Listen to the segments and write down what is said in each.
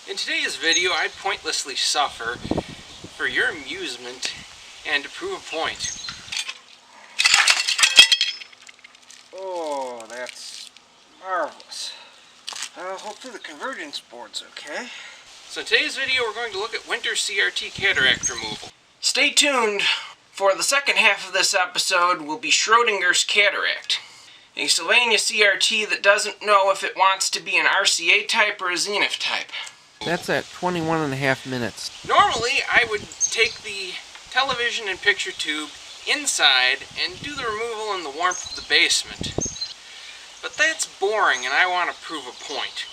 In today's video, I pointlessly suffer for your amusement and to prove a point. Oh, that's marvelous. Hopefully the convergence board's okay. So in today's video, we're going to look at Winter CRT cataract removal. Stay tuned, for the second half of this episode will be Schrodinger's cataract. A Sylvania CRT that doesn't know if it wants to be an RCA type or a Zenith type. That's at 21.5 minutes. Normally, I would take the television and picture tube inside and do the removal in the warmth of the basement. But that's boring and I want to prove a point.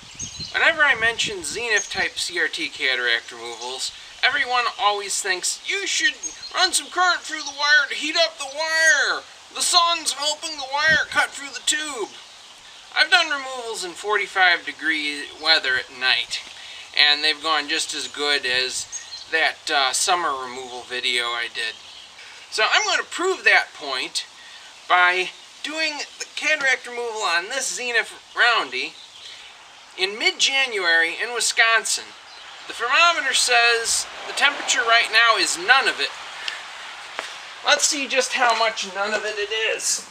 Whenever I mention Zenith type CRT cataract removals, everyone always thinks, you should run some current through the wire to heat up the wire. The sun's helping the wire cut through the tube. I've done removals in 45-degree weather at night, and they've gone just as good as that summer removal video I did. So I'm going to prove that point by doing the cataract removal on this Zenith roundy in mid-January in Wisconsin. The thermometer says the temperature right now is none of it. Let's see just how much none of it is.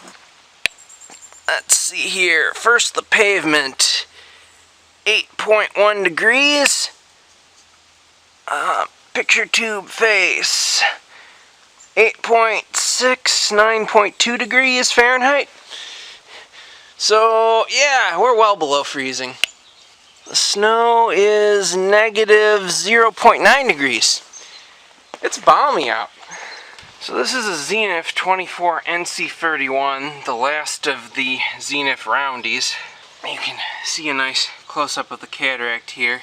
Let's see here. First the pavement, 8.1 degrees. Picture tube face, 8.6, 9.2 degrees Fahrenheit. So yeah, we're well below freezing. The snow is negative 0.9 degrees. It's balmy out. So this is a Zenith 24 NC31, the last of the Zenith roundies. You can see a nice close-up of the cataract here.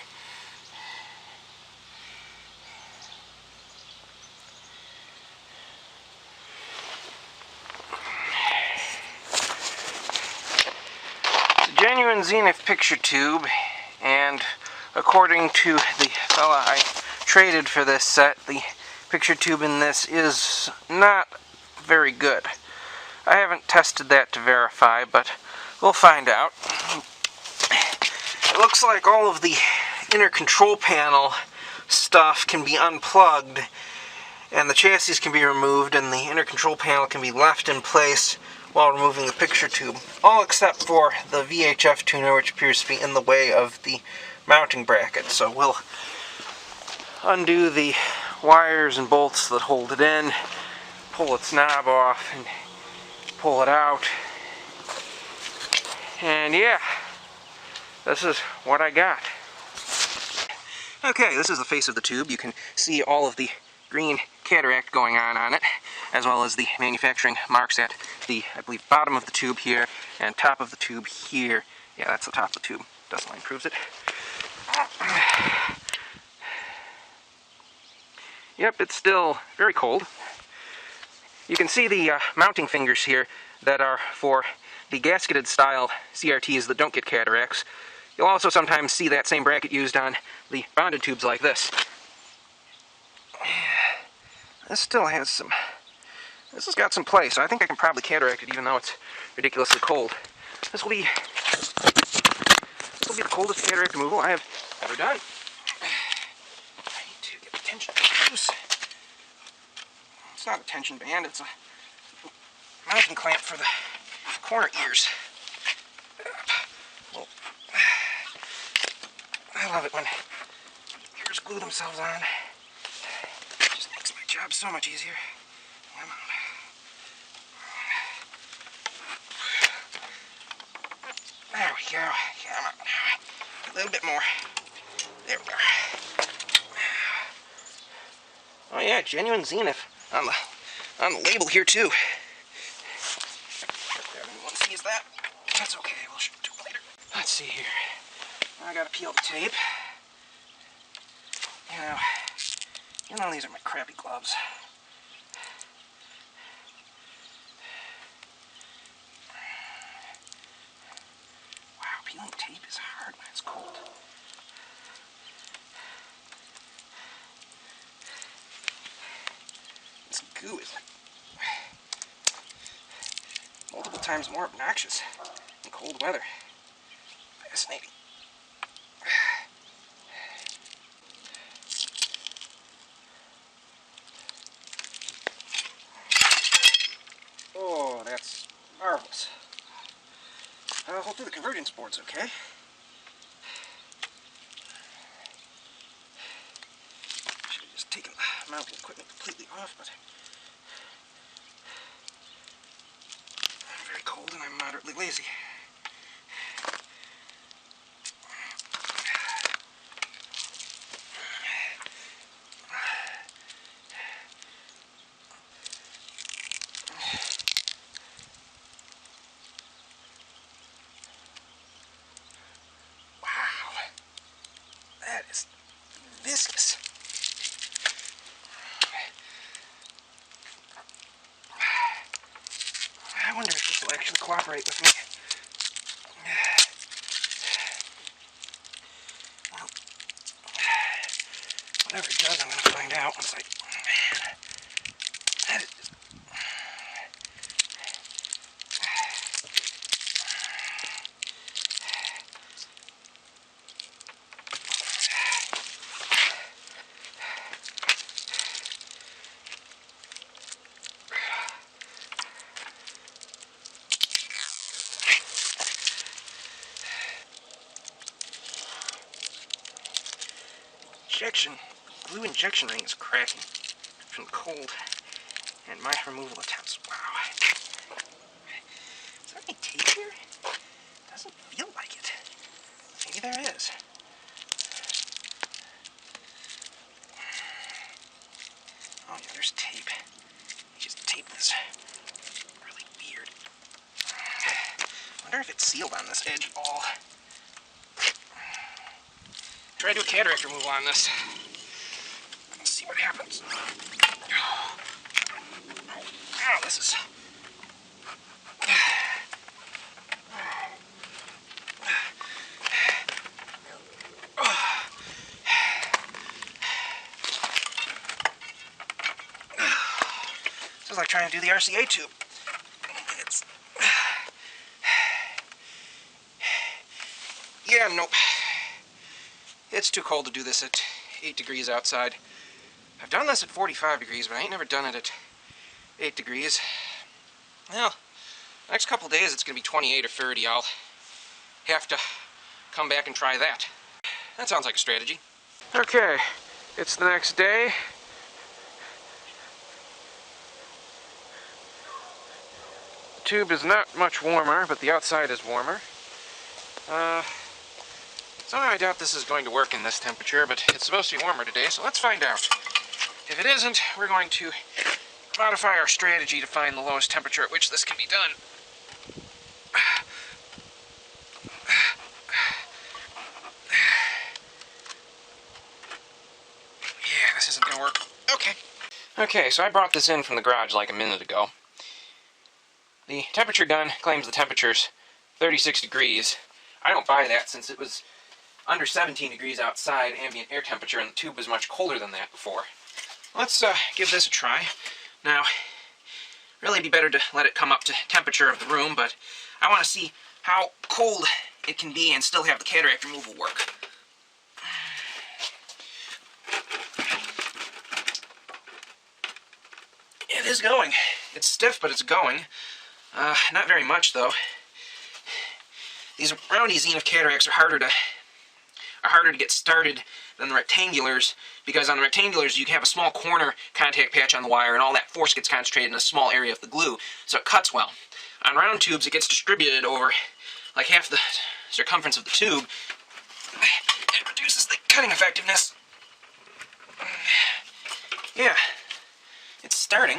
It's a genuine Zenith picture tube, and according to the fella I traded for this set, the picture tube in this is not very good. I haven't tested that to verify, but we'll find out. It looks like all of the inner control panel stuff can be unplugged, and the chassis can be removed, and the inner control panel can be left in place while removing the picture tube. All except for the VHF tuner, which appears to be in the way of the mounting bracket. So we'll undo the wires and bolts that hold it in, pull its knob off, and pull it out. And yeah, this is what I got. Okay, this is the face of the tube. You can see all of the green cataract going on it, as well as the manufacturing marks at the, I believe, bottom of the tube here, and top of the tube here. Yeah, that's the top of the tube. Dust line proves it. Yep, it's still very cold. You can see the mounting fingers here that are for the gasketed style CRTs that don't get cataracts. You'll also sometimes see that same bracket used on the bonded tubes like this. This still has some... This has got some play, so I think I can probably cataract it even though it's ridiculously cold. This will be the coldest cataract removal I have ever done. I need to get the tension loose. It's not a tension band, it's a mounting clamp for the corner ears. Well, I love it when ears glue themselves on. It just makes my job so much easier. Come on. There we go. Come on. A little bit more. There we are. Oh yeah, genuine Zenith on the label here too. If everyone sees that, that's okay. We'll show it to them later. Let's see here. I gotta peel the tape. You know these are my crappy gloves. Wow, peeling tape is hard when it's cold. This goo is multiple times more obnoxious in cold weather. Fascinating. hopefully the convergence board's okay. Should have just taken the mounting equipment completely off, but I'm very cold and I'm moderately lazy. That is viscous. I wonder if this will actually cooperate with me. Well, whatever it does, I'm going to find out once I... Man, that is just... glue injection ring is cracking from the cold and my removal attempts. Wow. Is there any tape here? Doesn't feel like it. Maybe there is. Oh yeah, there's tape. You just tape this really weird. Wonder if it's sealed on this edge at all. Try to do a cataract removal on this. Let's see what happens. Oh, this is... This is like trying to do the RCA tube. It's... Yeah, nope. It's too cold to do this at 8 degrees outside. I've done this at 45 degrees, but I ain't never done it at 8 degrees. Well, the next couple days it's going to be 28 or 30. I'll have to come back and try that. That sounds like a strategy. Okay, it's the next day. The tube is not much warmer, but the outside is warmer. Somehow I doubt this is going to work in this temperature, but it's supposed to be warmer today, so let's find out. If it isn't, we're going to modify our strategy to find the lowest temperature at which this can be done. Yeah, this isn't going to work. Okay. Okay, so I brought this in from the garage like a minute ago. The temperature gun claims the temperature's 36 degrees. I don't buy that since it was under 17 degrees outside ambient air temperature, and the tube was much colder than that before. Let's give this a try. Now, really it'd be better to let it come up to temperature of the room, but I want to see how cold it can be and still have the cataract removal work. It is going. It's stiff, but it's going. Not very much, though. These roundy Zenith cataracts are harder to get started than the rectangulars, because on the rectangulars you can have a small corner contact patch on the wire and all that force gets concentrated in a small area of the glue, so it cuts well. On round tubes it gets distributed over like half the circumference of the tube. It reduces the cutting effectiveness. Yeah, it's starting.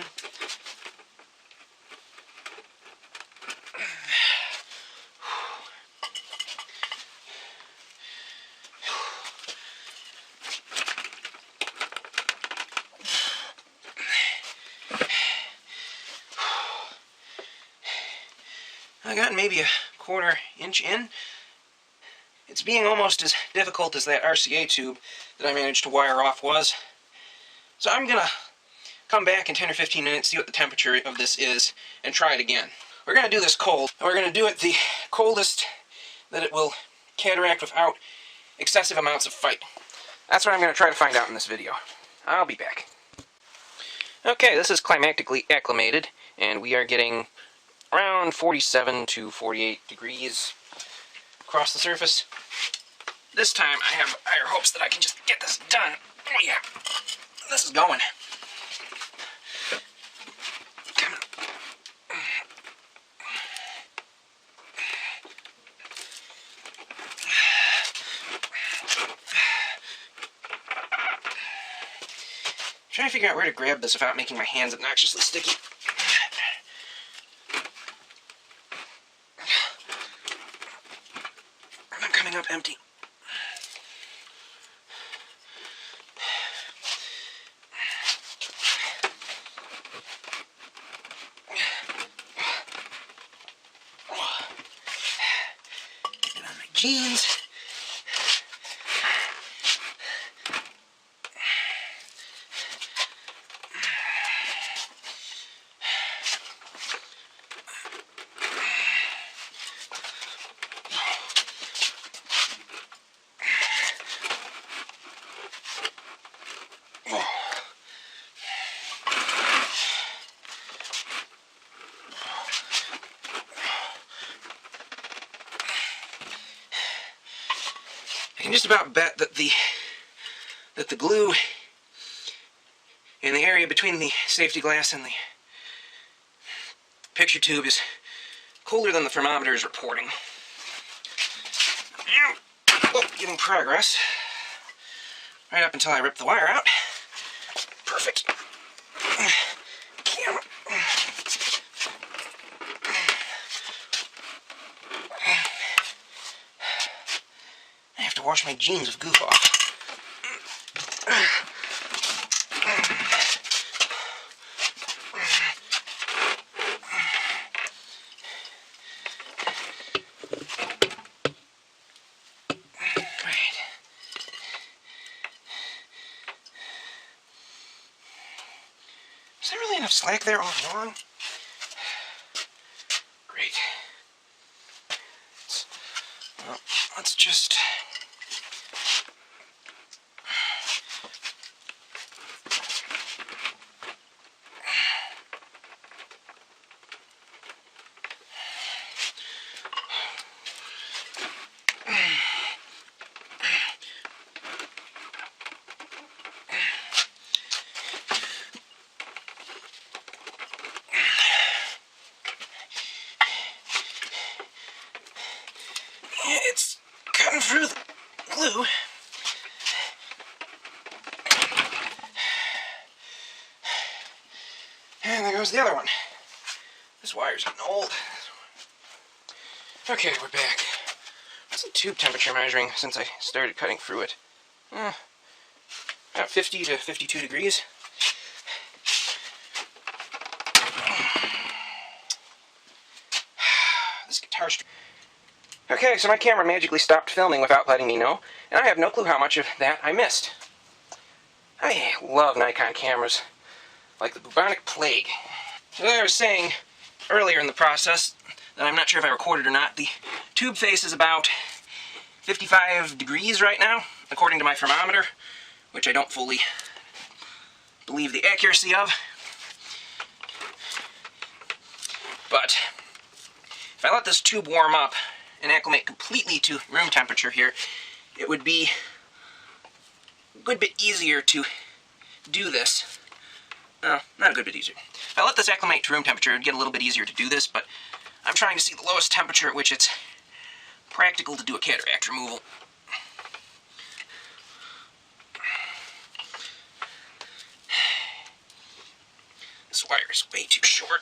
I got maybe a quarter inch in. It's being almost as difficult as that RCA tube that I managed to wire off was. So I'm gonna come back in 10 or 15 minutes, see what the temperature of this is, and try it again. We're gonna do this cold, and we're gonna do it the coldest that it will cataract without excessive amounts of fight. That's what I'm gonna try to find out in this video. I'll be back. Okay, this is climactically acclimated, and we are getting around 47 to 48 degrees. across the surface. This time I have higher hopes that I can just get this done. Oh yeah, this is going. Come on. Trying to figure out where to grab this without making my hands obnoxiously sticky. I'm coming up empty. Get it on my jeans. I can just about bet that the glue in the area between the safety glass and the picture tube is cooler than the thermometer is reporting. Oh, getting progress. Right up until I rip the wire out. Perfect. Camera. I have to wash my jeans with goof off. Is there really enough slack there all along? Great. Well, let's just... It's cutting through the glue. And there goes the other one. This wire's getting old. Okay, we're back. What's the tube temperature measuring since I started cutting through it? About 50 to 52 degrees. This guitar string. Okay, so my camera magically stopped filming without letting me know, and I have no clue how much of that I missed. I love Nikon cameras, like the bubonic plague. So as I was saying earlier in the process, that I'm not sure if I recorded or not, the tube face is about 55 degrees right now, according to my thermometer, which I don't fully believe the accuracy of. But if I let this tube warm up and acclimate completely to room temperature here, it would be a good bit easier to do this. No, not a good bit easier. If I let this acclimate to room temperature, it would get a little bit easier to do this, but I'm trying to see the lowest temperature at which it's practical to do a cataract removal. This wire is way too short.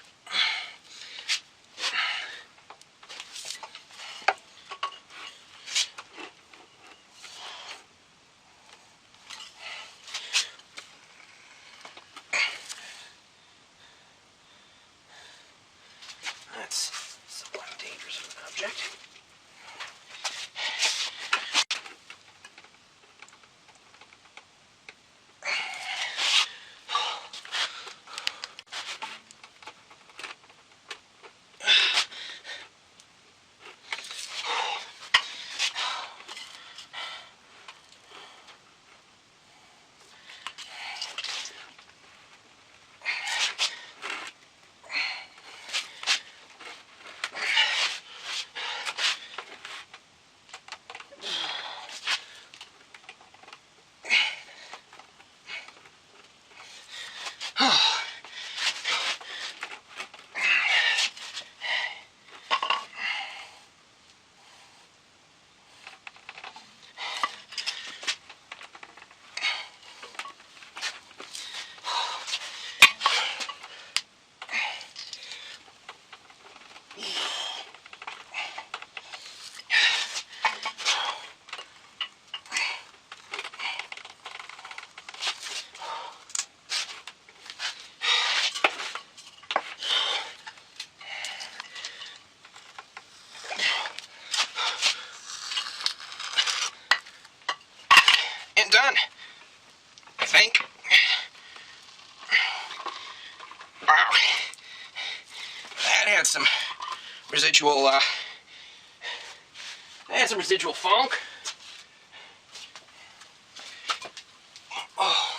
That's somewhat dangerous of an object. I think. Wow. That had some residual, funk. Oh.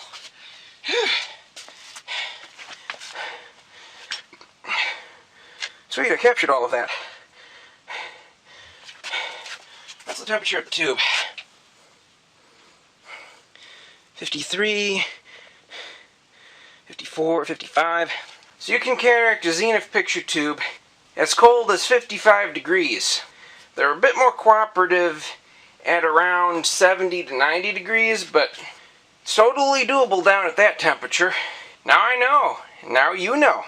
Sweet, I captured all of that. That's the temperature of the tube. 53, 54, 55. So you can cataract a Zenith picture tube as cold as 55 degrees. They're a bit more cooperative at around 70 to 90 degrees, but it's totally doable down at that temperature. Now I know. Now you know.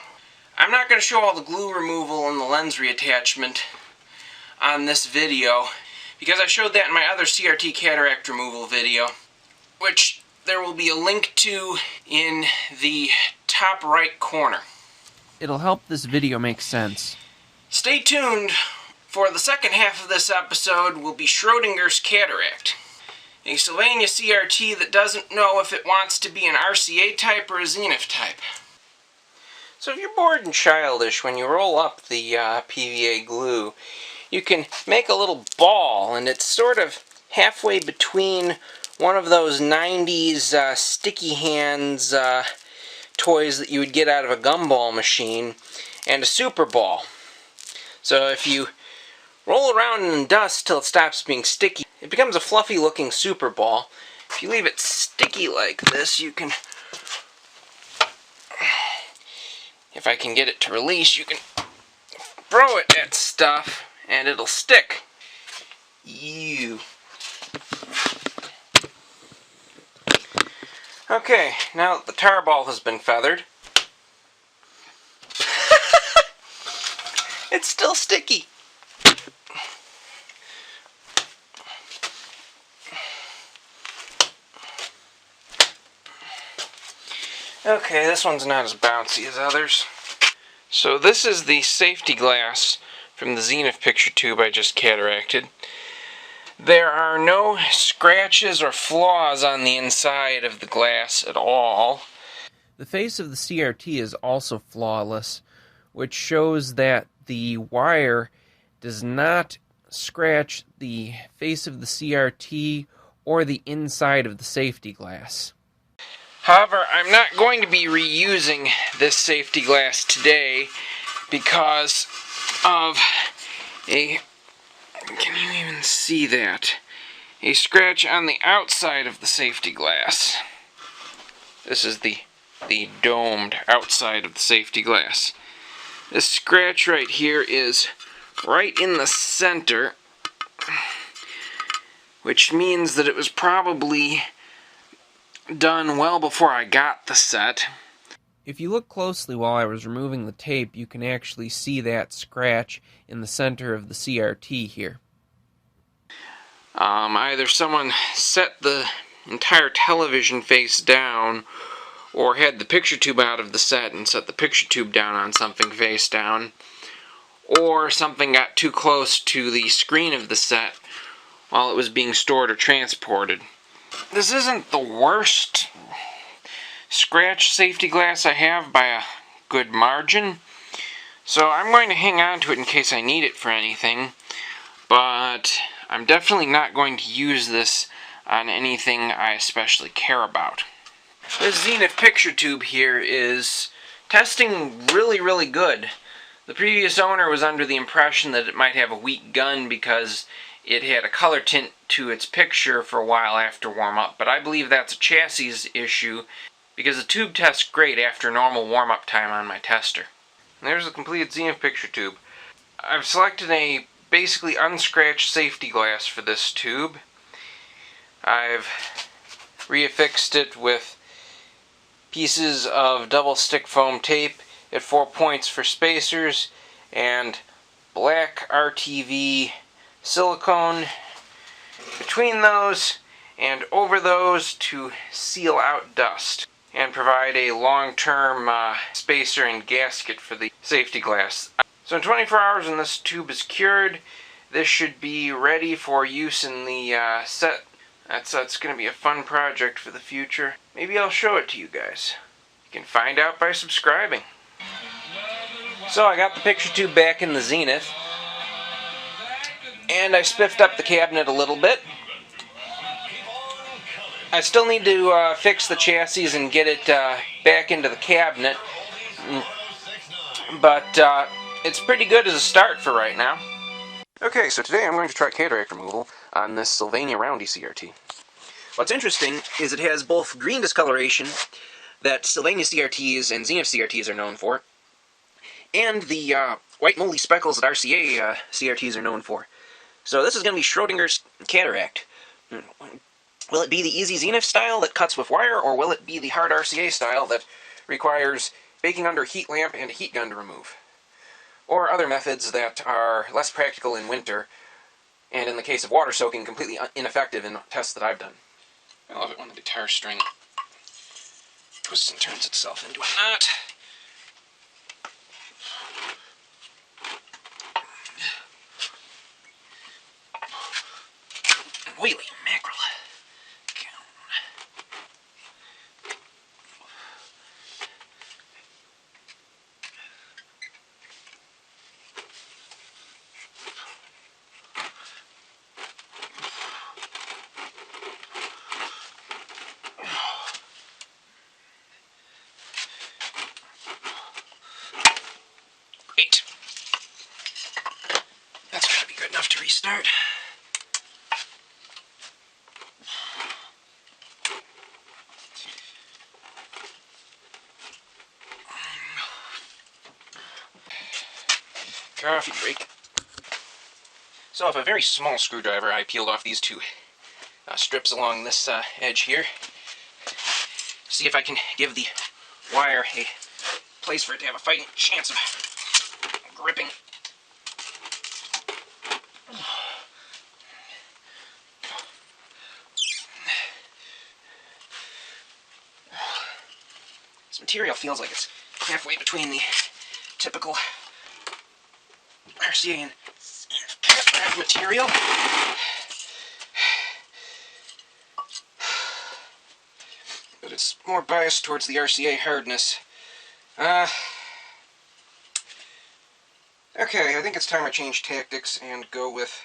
I'm not going to show all the glue removal and the lens reattachment on this video because I showed that in my other CRT cataract removal video, which there will be a link to in the top right corner. It'll help this video make sense. Stay tuned for the second half of this episode will be Schrodinger's cataract. A Sylvania CRT that doesn't know if it wants to be an RCA type or a Zenith type. So if you're bored and childish when you roll up the PVA glue, you can make a little ball, and it's sort of halfway between one of those 90s sticky hands toys that you would get out of a gumball machine and a super ball. So if you roll around in dust till it stops being sticky, it becomes a fluffy looking super ball. If you leave it sticky like this, you can, if I can get it to release, you can throw it at stuff and it'll stick. Ew. Okay, now that the tar ball has been feathered, it's still sticky. Okay, this one's not as bouncy as others. So this is the safety glass from the Zenith picture tube I just cataracted. There are no scratches or flaws on the inside of the glass at all. The face of the CRT is also flawless, which shows that the wire does not scratch the face of the CRT or the inside of the safety glass. However, I'm not going to be reusing this safety glass today because of a, can you even see that? A scratch on the outside of the safety glass. This is the domed outside of the safety glass. This scratch right here is right in the center, which means that it was probably done well before I got the set. If you look closely while I was removing the tape, you can actually see that scratch in the center of the CRT here. Either someone set the entire television face down or had the picture tube out of the set and set the picture tube down on something face down, or something got too close to the screen of the set while it was being stored or transported. This isn't the worst scratch safety glass I have by a good margin, so I'm going to hang on to it in case I need it for anything, but I'm definitely not going to use this on anything I especially care about. This Zenith picture tube here is testing really good. The previous owner was under the impression that it might have a weak gun because it had a color tint to its picture for a while after warm-up, but I believe that's a chassis issue because the tube tests great after normal warm-up time on my tester. And there's the completed Zenith picture tube. I've selected a basically unscratched safety glass for this tube. I've reaffixed it with pieces of double stick foam tape at 4 points for spacers and black RTV silicone between those and over those to seal out dust and provide a long-term spacer and gasket for the safety glass. So in 24 hours when this tube is cured, this should be ready for use in the set That's going to be a fun project for the future. Maybe I'll show it to you guys. You can find out by subscribing. So I got the picture tube back in the Zenith, and I spiffed up the cabinet a little bit. I still need to fix the chassis and get it back into the cabinet, but it's pretty good as a start for right now. Okay, so today I'm going to try cataract removal on this Sylvania roundy CRT. What's interesting is it has both green discoloration that Sylvania CRTs and Zenith CRTs are known for, and the white moldy speckles that RCA CRTs are known for. So this is going to be Schrodinger's cataract. Will it be the easy Zenith style that cuts with wire, or will it be the hard RCA style that requires baking under a heat lamp and a heat gun to remove? Or other methods that are less practical in winter, and in the case of water soaking, completely ineffective in tests that I've done. I love it when the guitar string twists and turns itself into a knot. Wheelie mackerel. Great. That's gotta be good enough to restart. Coffee break. So with a very small screwdriver, I peeled off these two strips along this edge here. See if I can give the wire a place for it to have a fighting chance of gripping. This material feels like it's halfway between the typical RCA and cataract material. But it's more biased towards the RCA hardness. Okay, I think it's time I change tactics and go with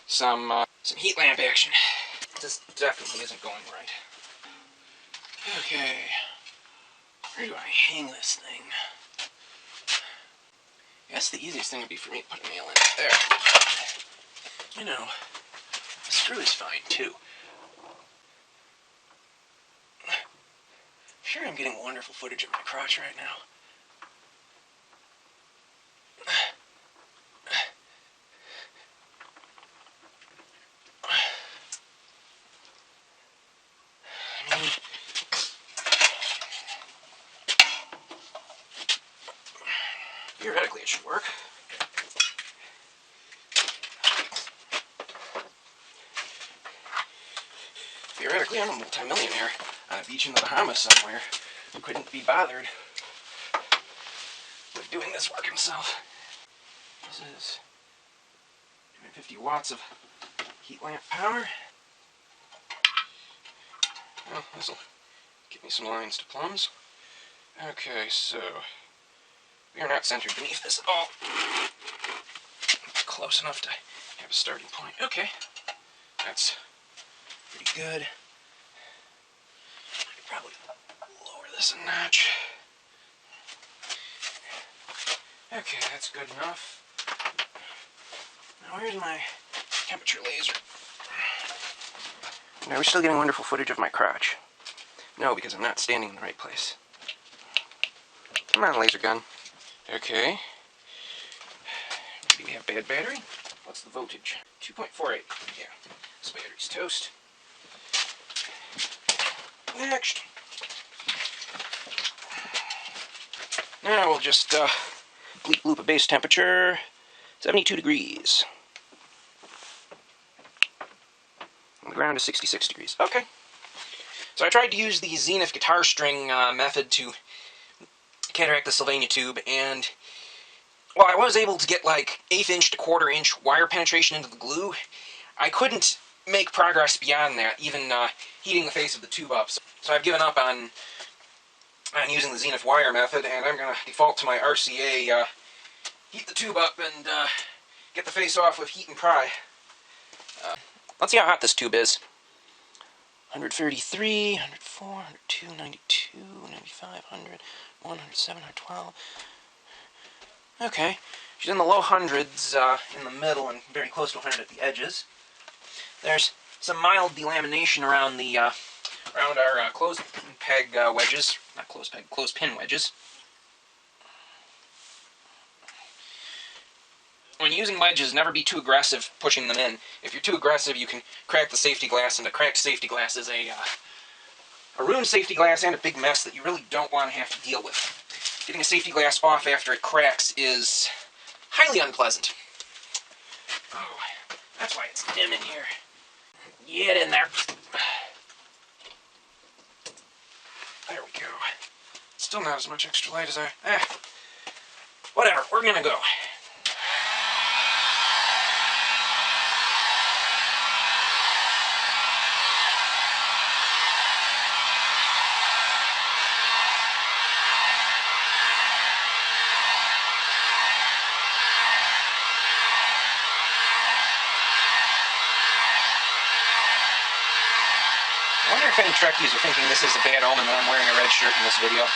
some heat lamp action. This definitely isn't going right. Okay, where do I hang this thing? I guess the easiest thing would be for me to put a nail in it there. You know, the screw is fine too. I'm sure I'm getting wonderful footage of my crotch right now. I mean, theoretically it should work. Theoretically, I'm a multimillionaire on a beach in the Bahamas somewhere who couldn't be bothered with doing this work himself. This is 250 watts of heat lamp power. Well, this'll give me some lines to plums. Okay, so we are not centered beneath this at all. Close enough to have a starting point. Okay, that's pretty good. I could probably lower this a notch. Okay, that's good enough. Now where's my temperature laser? Are we still getting wonderful footage of my crotch? No, because I'm not standing in the right place. Come on, laser gun. Okay. Maybe we have bad battery? What's the voltage? 2.48. Yeah, this battery's toast. Next. Now we'll just bleep bloop a base temperature, 72 degrees. And the ground is 66 degrees. Okay. So I tried to use the Zenith guitar string method to cataract the Sylvania tube, and while I was able to get like 1/8 inch to 1/4 inch wire penetration into the glue, I couldn't make progress beyond that, even heating the face of the tube up. So I've given up on using the Zenith wire method, and I'm going to default to my RCA, heat the tube up and get the face off with heat and pry. Let's see how hot this tube is. 133, 104, 102, 92, 95, 100, 107, 112. Okay, she's in the low hundreds in the middle and very close to 100 at the edges. There's some mild delamination around the around our closed peg wedges, not closed peg, closed pin wedges. When using wedges, never be too aggressive pushing them in. If you're too aggressive, you can crack the safety glass, and a cracked safety glass is a ruined safety glass and a big mess that you really don't want to have to deal with. Getting a safety glass off after it cracks is highly unpleasant. Oh, that's why it's dim in here. Get in there. There we go. Still not as much extra light as whatever, we're gonna go. I wonder if any Trekkies are thinking this is a bad omen that I'm wearing a red shirt in this video.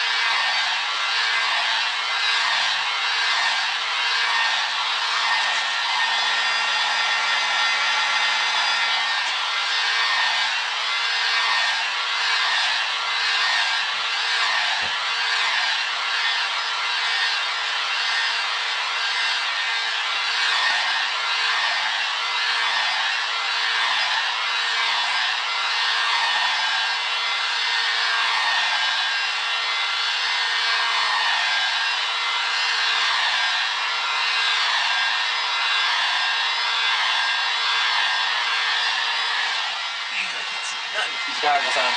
Nothing with these goggles on.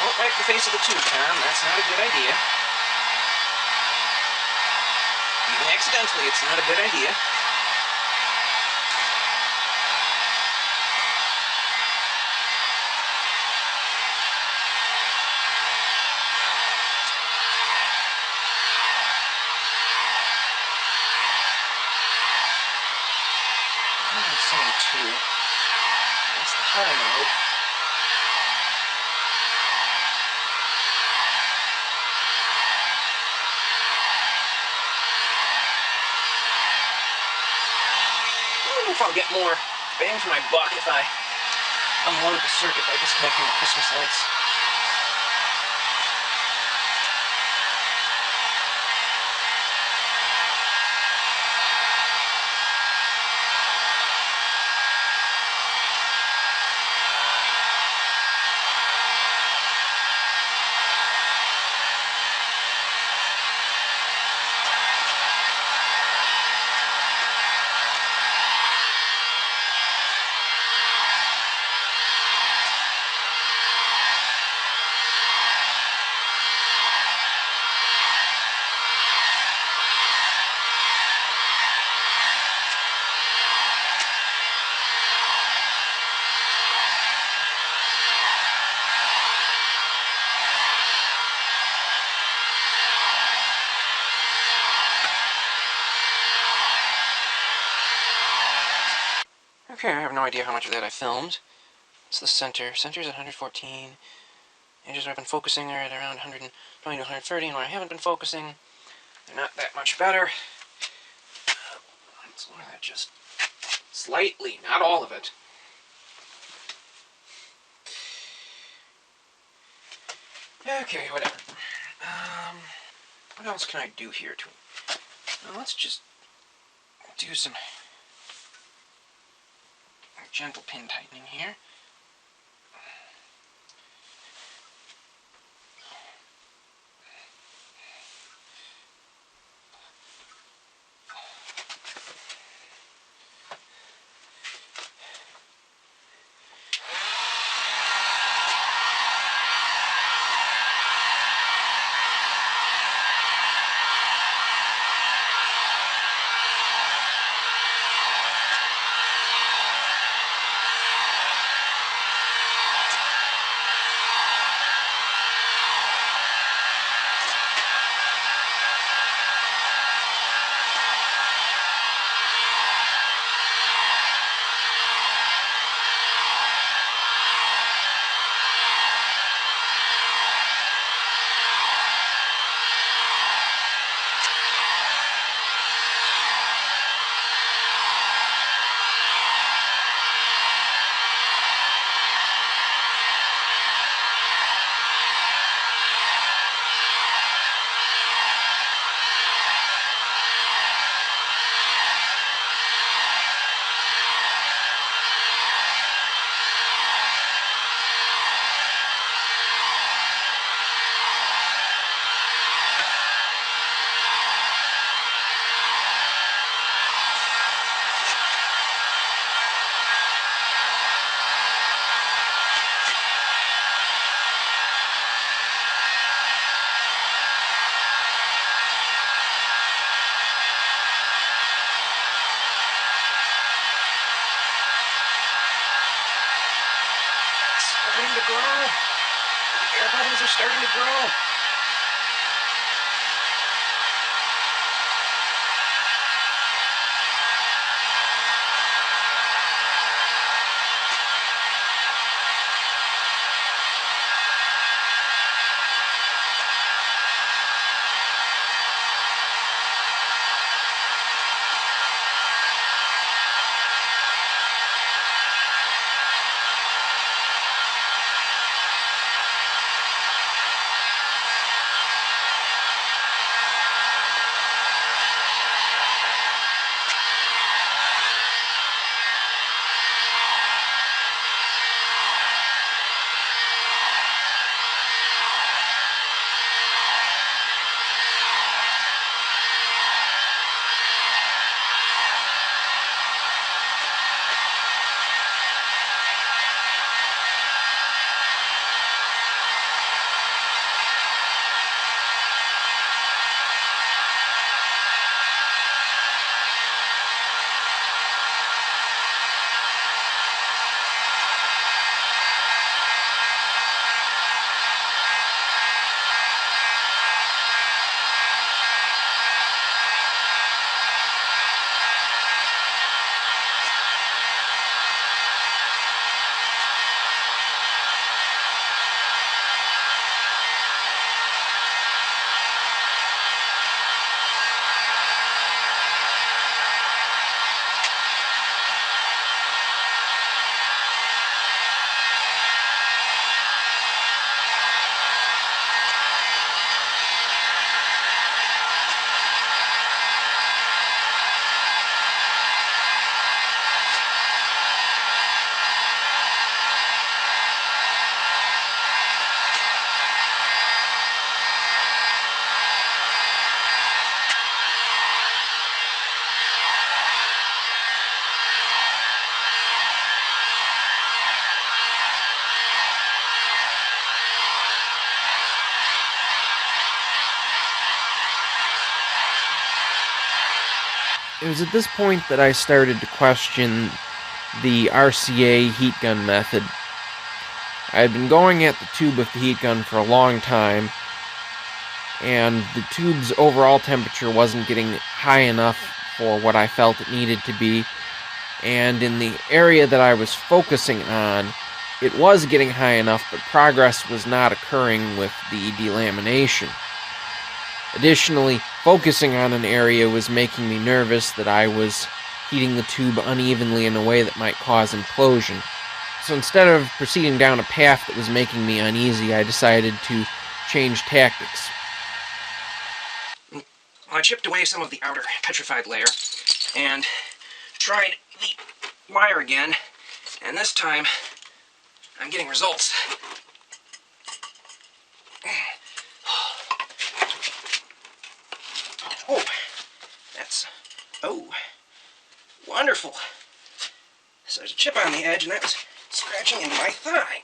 Don't wreck the face of the tube, Tom. That's not a good idea. Even accidentally, it's not a good idea. That's the high mode. I don't know if I'll get more bang for my buck if I unload the circuit by disconnecting the Christmas lights. Okay, I have no idea how much of that I filmed. It's the center. Center's at 114. Edges where I've been focusing are at around 120 to 130, and where I haven't been focusing, they're not that much better. Let's lower that just slightly, not all of it. Okay, whatever. What else can I do here to... Well, let's just do some gentle pin tightening here. Starting to grow. The air bubbles are starting to grow. It was at this point that I started to question the RCA heat gun method. I had been going at the tube of the heat gun for a long time, and the tube's overall temperature wasn't getting high enough for what I felt it needed to be, and in the area that I was focusing on, it was getting high enough, but progress was not occurring with the delamination. Additionally, focusing on an area was making me nervous that I was heating the tube unevenly in a way that might cause implosion. So instead of proceeding down a path that was making me uneasy, I decided to change tactics. Well, I chipped away some of the outer petrified layer and tried the wire again, and this time I'm getting results. Oh, wonderful. So there's a chip on the edge, and that was scratching into my thigh.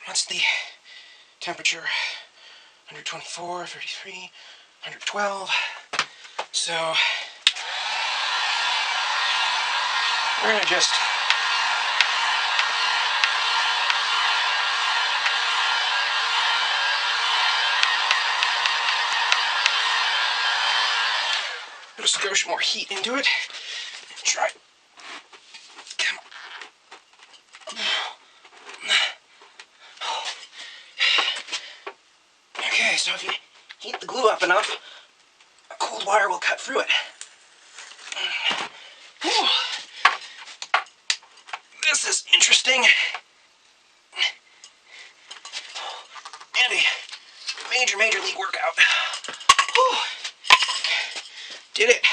What's the temperature? 124, 33, 112. So we're going to just put a skosh more heat into it and try. Come on. Okay, so if you heat the glue up enough, a cold wire will cut through it. Whew. This is interesting. And a major league workout. Whew. Did it.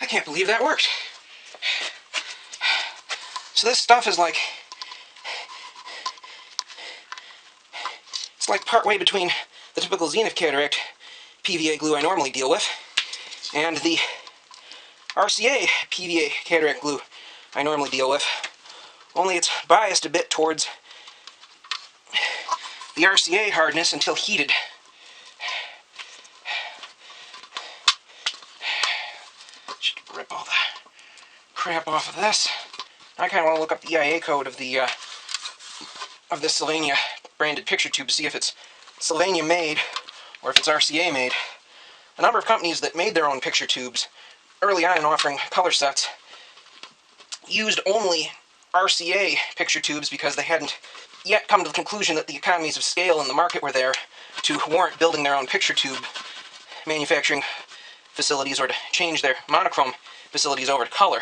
I can't believe that worked. So this stuff is like, it's like partway between the typical Zenith Cataract PVA glue I normally deal with and the RCA PVA Cataract glue I normally deal with. Only it's biased a bit towards the RCA hardness until heated. Should rip all the crap off of this. I kind of want to look up the EIA code of this Sylvania branded picture tube to see if it's Sylvania made or if it's RCA made. A number of companies that made their own picture tubes early on in offering color sets used only RCA picture tubes because they hadn't yet come to the conclusion that the economies of scale in the market were there to warrant building their own picture tube manufacturing facilities or to change their monochrome facilities over to color.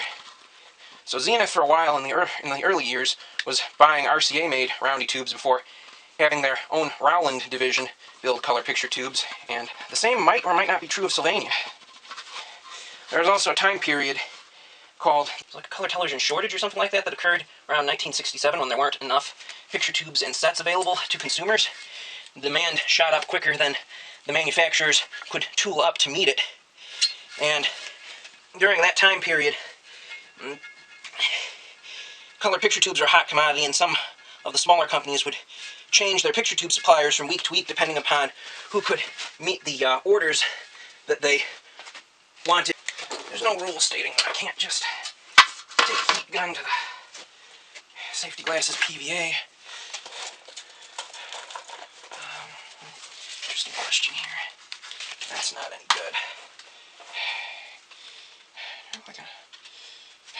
So Zenith, for a while in the early years, was buying RCA-made roundy tubes before having their own Rowland division build color picture tubes, and the same might or might not be true of Sylvania. There was also a time period called like a color television shortage or something like that occurred around 1967 when there weren't enough picture tubes and sets available to consumers. The demand shot up quicker than the manufacturers could tool up to meet it. And during that time period, color picture tubes are a hot commodity, and some of the smaller companies would change their picture tube suppliers from week to week depending upon who could meet the orders that they wanted. There's no rule stating that I can't just take a heat gun to the safety glasses PVA. Interesting question here. That's not any good.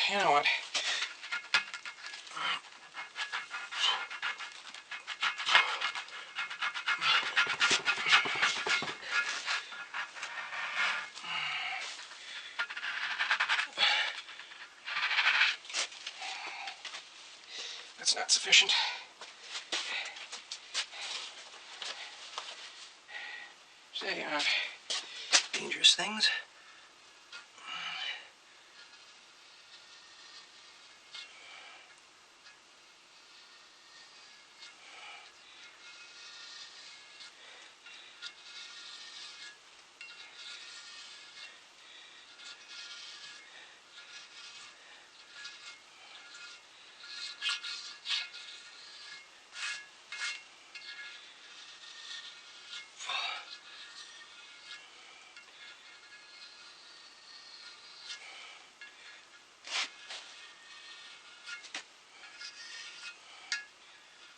You know what? That's not sufficient. Say, dangerous things.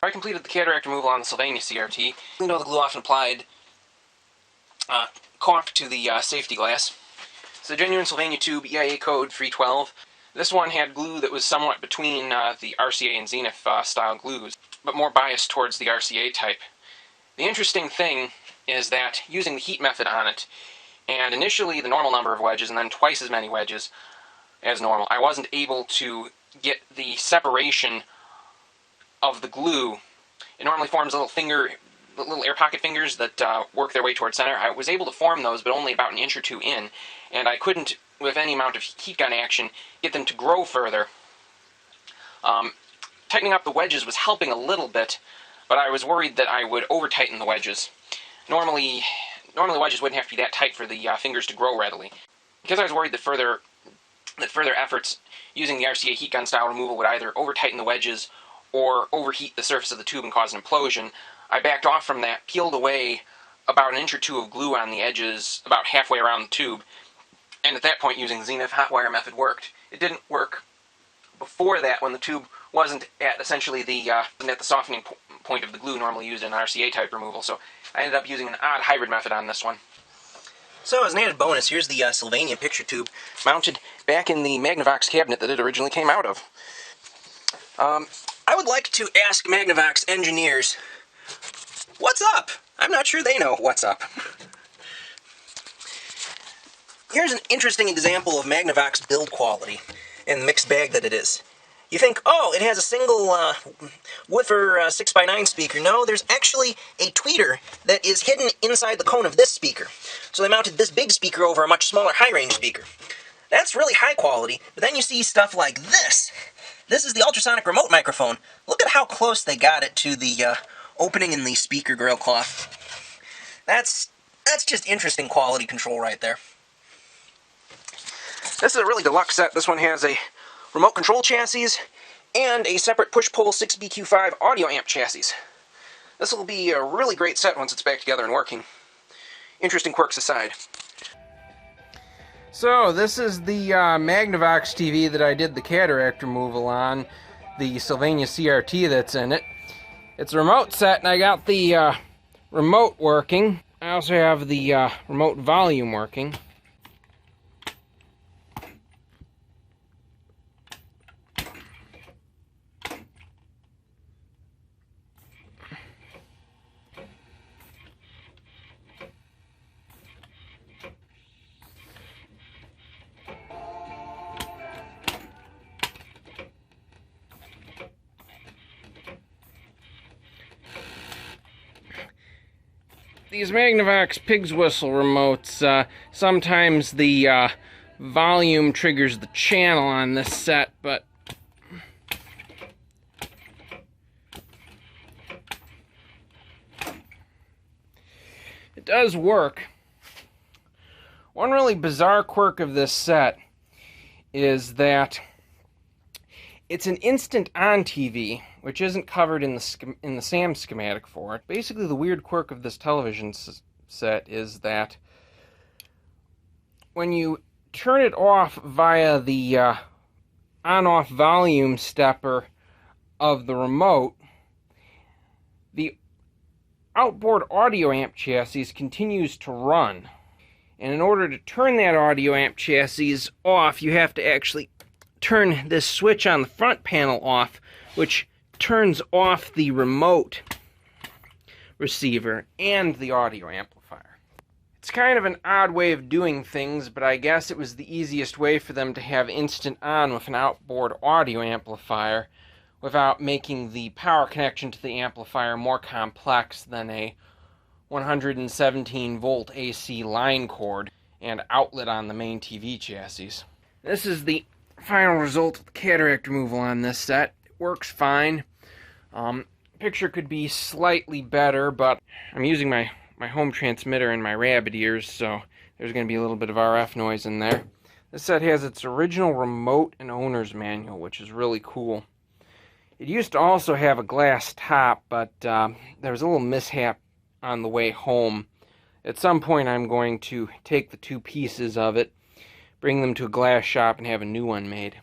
I completed the cataract removal on the Sylvania CRT, cleaned all the glue off and applied caulk to the safety glass. It's a genuine Sylvania tube, EIA code 312. This one had glue that was somewhat between the RCA and Zenith style glues, but more biased towards the RCA type. The interesting thing is that using the heat method on it, and initially the normal number of wedges and then twice as many wedges as normal, I wasn't able to get the separation of the glue. It normally forms little air pocket fingers that work their way towards center. I was able to form those, but only about an inch or two in, and I couldn't, with any amount of heat gun action, get them to grow further. Tightening up the wedges was helping a little bit, but I was worried that I would over-tighten the wedges. Normally the wedges wouldn't have to be that tight for the fingers to grow readily. Because I was worried that further efforts using the RCA heat gun style removal would either over-tighten the wedges or overheat the surface of the tube and cause an implosion, I backed off from that, peeled away about an inch or two of glue on the edges about halfway around the tube, and at that point using the Zenith hot wire method worked. It didn't work before that when the tube wasn't at essentially the softening point of the glue normally used in RCA type removal, so I ended up using an odd hybrid method on this one. So as an added bonus, here's the Sylvania picture tube mounted back in the Magnavox cabinet that it originally came out of. I would like to ask Magnavox engineers, what's up? I'm not sure they know what's up. Here's an interesting example of Magnavox build quality and the mixed bag that it is. You think, oh, it has a single woofer 6x9 speaker. No, there's actually a tweeter that is hidden inside the cone of this speaker. So they mounted this big speaker over a much smaller high-range speaker. That's really high quality, but then you see stuff like this. This is the ultrasonic remote microphone. Look at how close they got it to the opening in the speaker grill cloth. That's just interesting quality control right there. This is a really deluxe set. This one has a remote control chassis and a separate push-pull 6BQ5 audio amp chassis. This will be a really great set once it's back together and working. Interesting quirks aside. So this is the Magnavox TV that I did the cataract removal on, the Sylvania CRT that's in it. It's a remote set, and I got the remote working. I also have the remote volume working. These Magnavox Pig's Whistle remotes, sometimes the volume triggers the channel on this set, but it does work. One really bizarre quirk of this set is that it's an instant-on TV, which isn't covered in the SAM schematic for it. Basically, the weird quirk of this television set is that when you turn it off via the on-off volume stepper of the remote, the outboard audio amp chassis continues to run. And in order to turn that audio amp chassis off, you have to actually turn this switch on the front panel off, which turns off the remote receiver and the audio amplifier. It's kind of an odd way of doing things, but I guess it was the easiest way for them to have instant on with an outboard audio amplifier without making the power connection to the amplifier more complex than a 117 volt AC line cord and outlet on the main TV chassis. This is the final result of the cataract removal on this set. It works fine. Picture could be slightly better, but I'm using my home transmitter and my rabbit ears, so there's going to be a little bit of RF noise in there. This set has its original remote and owner's manual, which is really cool. It used to also have a glass top, but there was a little mishap on the way home. At some point I'm going to take the two pieces of it, bring them to a glass shop, and have a new one made.